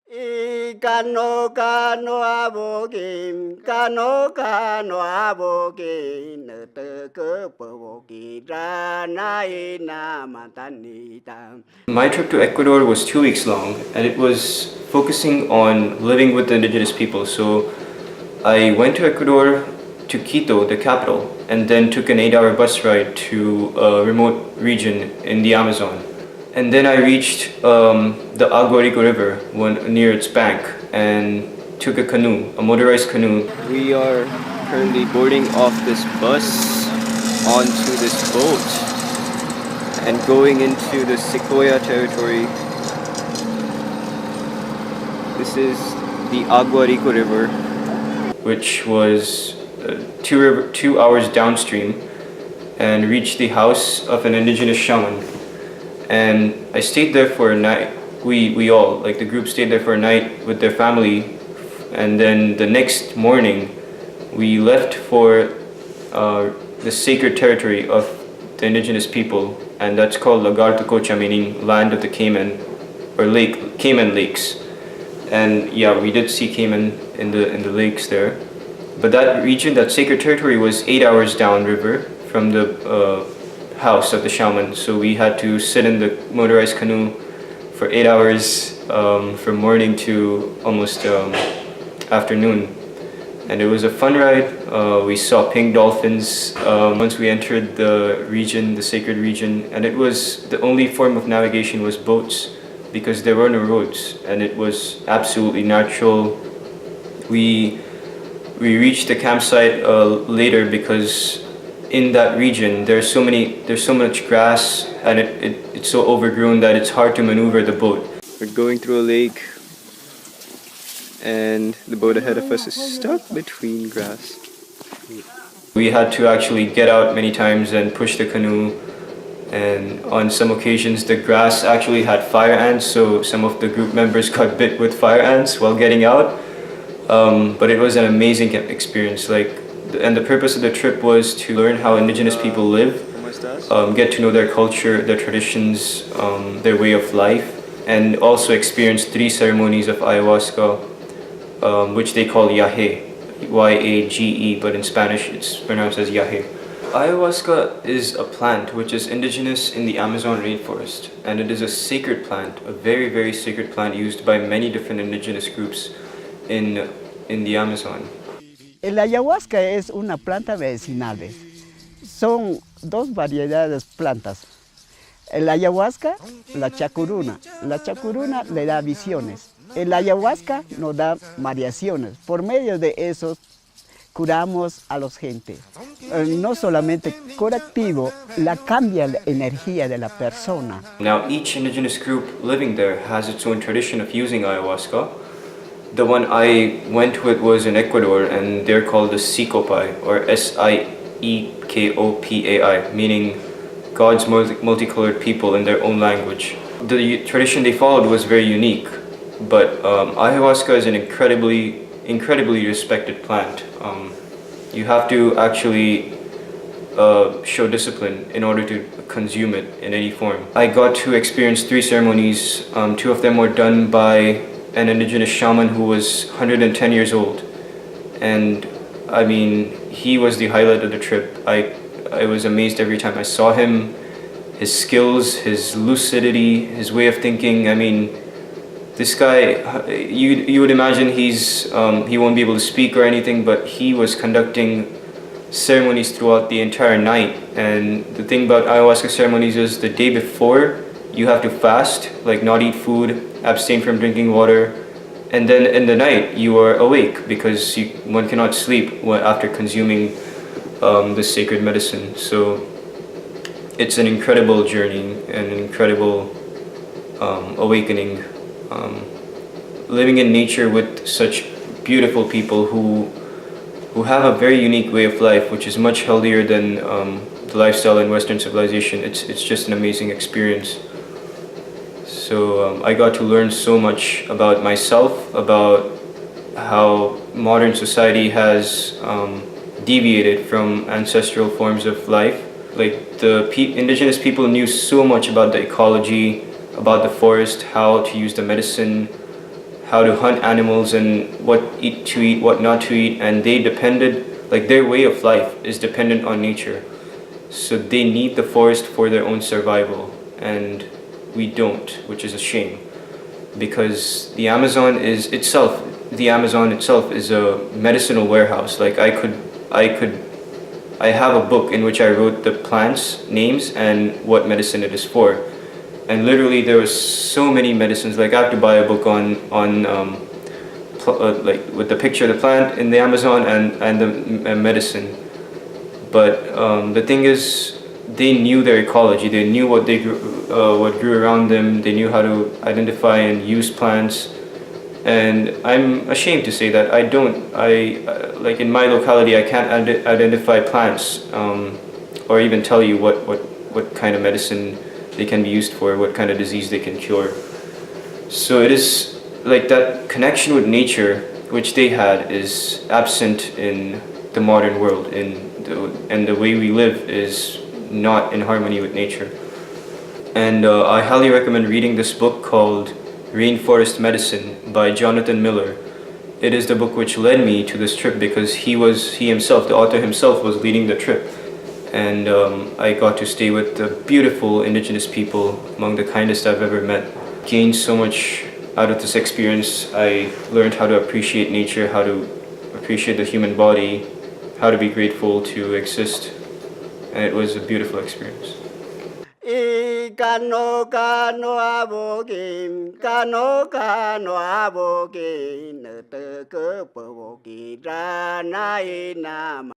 Kano kano abokin, kano kano abokin, te ke pavoki rana ina matanita. My trip to Ecuador was 2 weeks long, and it was focusing on living with the indigenous people. So I went to Ecuador, to Quito, the capital, and then took an 8-hour bus ride to a remote region in the Amazon. And then I reached the Aguarico River near its bank and took a canoe, a motorized canoe. We are currently boarding off this bus onto this boat and going into the Sequoia territory. This is the Aguarico River, which was 2 hours downstream, and reached the house of an indigenous shaman. And I stayed there for a night. We all, like the group, stayed there for a night with their family, and then the next morning we left for the sacred territory of the indigenous people, and that's called Lagar Tucocha, meaning land of the Cayman, or Cayman lakes. And yeah, we did see cayman in the lakes there. But that region, that sacred territory, was 8 hours downriver from the house of the shaman. So we had to sit in the motorized canoe for 8 hours from morning to almost afternoon. And it was a fun ride. We saw pink dolphins once we entered the region, the sacred region. And it was, the only form of navigation was boats, because there were no roads, and it was absolutely natural. We reached the campsite later, because in that region there's so much grass, and it's so overgrown that it's hard to maneuver the boat. We're going through a lake, and the boat ahead of us is stuck between grass. We had to actually get out many times and push the canoe. And on some occasions the grass actually had fire ants, so some of the group members got bit with fire ants while getting out. But it was an amazing experience. And the purpose of the trip was to learn how indigenous people live, get to know their culture, their traditions, their way of life, and also experience 3 ceremonies of ayahuasca, which they call yage, Y-A-G-E, but in Spanish it's pronounced as yage. Ayahuasca is a plant which is indigenous in the Amazon rainforest, and it is a sacred plant, a very, very sacred plant used by many different indigenous groups in the Amazon. El ayahuasca es una planta medicinal. Son 2 variedades de plantas. El ayahuasca, la chacruna. La chacruna le da visiones. El ayahuasca nos da variaciones. Por medio de esos curamos a los gente. No solamente curativo, la cambia la energía de la persona. Now each indigenous group living there has its own tradition of using ayahuasca. The one I went with was in Ecuador, and they're called the Siekopai, or Siekopai, meaning God's multicolored people in their own language. The tradition they followed was very unique, but ayahuasca is an incredibly respected plant. You have to actually show discipline in order to consume it in any form. I got to experience 3 ceremonies. 2 of them were done by an indigenous shaman who was 110 years old. And I mean, he was the highlight of the trip. I was amazed every time I saw him. His skills, his lucidity, his way of thinking. I mean, this guy, you would imagine he won't be able to speak or anything, but he was conducting ceremonies throughout the entire night. And the thing about ayahuasca ceremonies is the day before you have to fast, like not eat food, abstain from drinking water, and then in the night you are awake, because one cannot sleep after consuming this sacred medicine. So it's an incredible journey and an incredible awakening. Living in nature with such beautiful people who have a very unique way of life, which is much healthier than the lifestyle in Western civilization. It's just an amazing experience. So I got to learn so much about myself, about how modern society has deviated from ancestral forms of life. Like the indigenous people knew so much about the ecology, about the forest, how to use the medicine, how to hunt animals and what to eat, what not to eat, and they depended, like their way of life is dependent on nature. So they need the forest for their own survival, and we don't, which is a shame. Because the Amazon itself is a medicinal warehouse. Like I have a book in which I wrote the plants names and what medicine it is for, and literally there was so many medicines. Like I have to buy a book like with the picture of the plant in the Amazon and the medicine. But the thing is, they knew their ecology. They knew what what grew around them. They knew how to identify and use plants. And I'm ashamed to say that I don't. Like in my locality, I can't identify plants, or even tell you what kind of medicine they can be used for, what kind of disease they can cure. So it is like that connection with nature, which they had, is absent in the modern world. And the way we live is not in harmony with nature. And I highly recommend reading this book called Rainforest Medicine by Jonathan Miller. It is the book which led me to this trip because he himself, the author himself, was leading the trip. And I got to stay with the beautiful indigenous people, among the kindest I've ever met. Gained so much out of this experience. I learned how to appreciate nature, how to appreciate the human body, how to be grateful to exist. And it was a beautiful experience. Kano kano abokin, kano kano abokin, te ke pavoki rana inama.